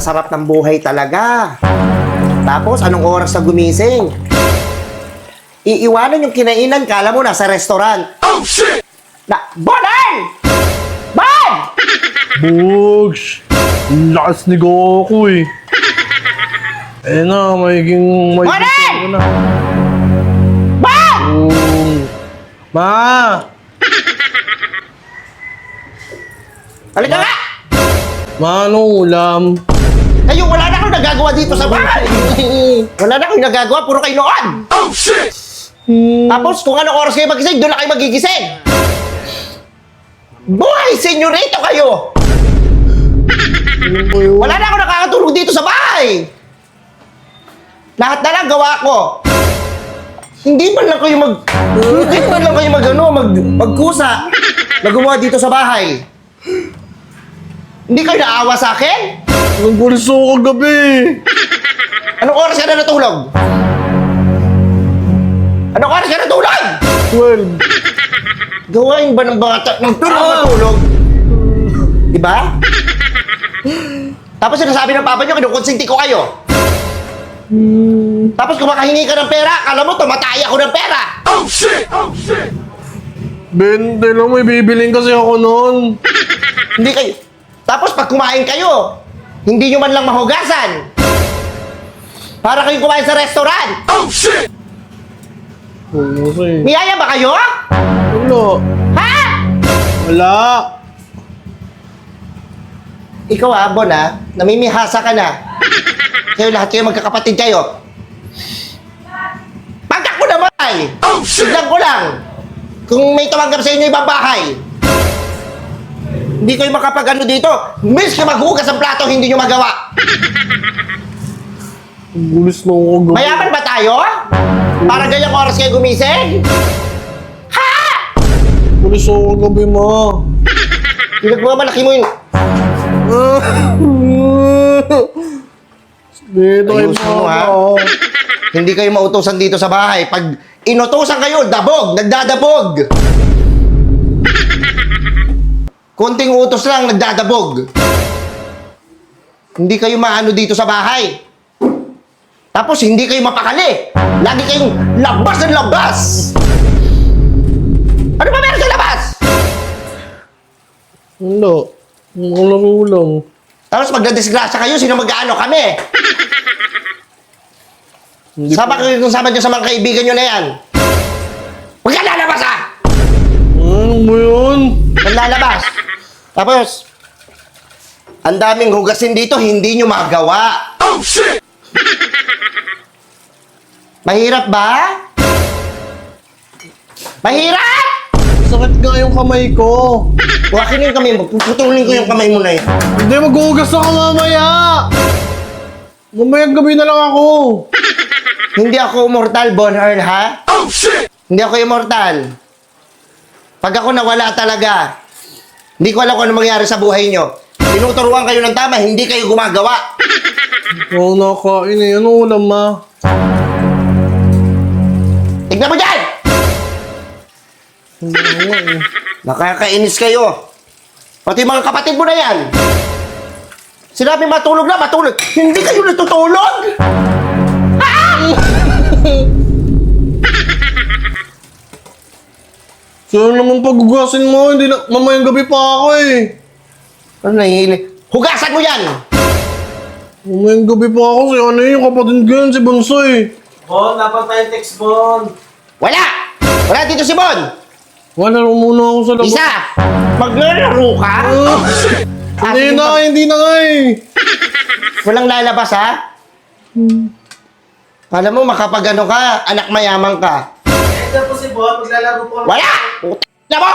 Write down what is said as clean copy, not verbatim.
Napakasarap ng buhay talaga. Tapos, anong oras na gumising? Iiwanan yung kinainan, kala mo nasa restaurant. Oh, shit! Bonan! Bon! Bugs! Lakas ni Goku eh. Eh na, magiging... Bonan! na. Bon! Ma! Halika nga! Ma, anong ulam? Kayo, wala na akong nagagawa dito sa bahay. Wala na akong nagagawa, puro kayo noon. Oh, shit! Tapos, kung anong oras kayo magising, doon na kayo magigising. Buhay, senyorito kayo! Wala na ako nakakatulog dito sa bahay. Lahat na lang gawa ko. Hindi man lang kayo magkusa na gumawa dito sa bahay. Hindi kayo naawa sa akin? Anong pulis ako kagabi? Anong oras ka na natulog? Anong oras ka natulog? 12. Gawain ba ng bata ng matulog? Diba? Tapos sinasabi ng papa nyo, kinukonsinti ko kayo. Tapos kumakahingi ka ng pera, alam mo, tumatay ako ng pera. Oh, shit! Oh, shit! 20 lang, may bibiling kasi ako noon. Hindi kayo. Tapos pag kumain kayo, hindi nyo man lang mahugasan. Para kayong kumain sa restaurant. Oh, shit! Oo, kasi. Niyaya ba kayo? Wala. Ha? Wala. Ikaw Bon namimihasa ka na. Kayo lahat kayo magkakapatid kayo. Pag ako naman, siglang ko lang. Kung may tumanggap sa inyo ibang bahay, hindi kayo makapag-ano dito. Miss ka maghugas ang plato, hindi nyo magawa. Bulis na ako kagabi. Mayaman ba tayo? Para ganyang oras kayo gumising? Ha? Bulis ako kagabi, ma. Pinagmamalaki mo yun. Dito kayo, Ayusin mo, ha? ma. Hindi kayo mautusan dito sa bahay. Pag inutusan kayo, dabog, nagdadabog. Konting utos lang, nagdadabog. Hindi kayo maano dito sa bahay. Tapos hindi kayo mapakali. Lagi kayong labas ng labas. Ano ba meron sa labas? Wala. Wala ko ulam. Tapos pag nadisgrasya kayo, sino mag-aano kami? Hindi Sama kayo kung sama nyo sa mga kaibigan nyo na yan. Huwag ka lalabas ha! Ano mo yun? Maglalabas. Tapos, ang daming hugasin dito, hindi nyo magawa. Oh, shit! Mahirap ba? Mahirap! Sakit nga yung kamay ko. Huwakin yung kamay mo, putulin ko yung kamay mo na yun. Hindi, maghuhugas ako mamaya. Mamayang gabi na lang ako. Hindi ako immortal, Bonheur, ha? Oh, shit! Hindi ako immortal. Pag ako nawala talaga, hindi ko alam kung ano mangyari sa buhay nyo. Tinuturuan kayo ng tama, hindi kayo gumagawa. Oo, nakain eh. Ano ulam, ma? Tignan mo dyan! Hindi nga eh. Nakakainis kayo. Pati mga kapatid mo na yan. Sinabi matulog na, matulog. Hindi kayo natutulog! So naman paghugasin mo, hindi na, mamayang gabi pa ako eh. Ano nahihili? Hugasan mo yan! Mamayang gabi pa ako, si ano yung kapatid ko yun, si Bunso eh. Bon, dapat tayo text, Bon. Wala! Wala dito si Bon! Wala rin muna ako sa labas. Isa! Maglalaro ka? Hindi na, hindi na nga eh. Walang lalabas, ha? Alam mo, makapag ano ka, anak mayaman ka. Ito po si Bon, maglalaro po. Wala! Puta na mo!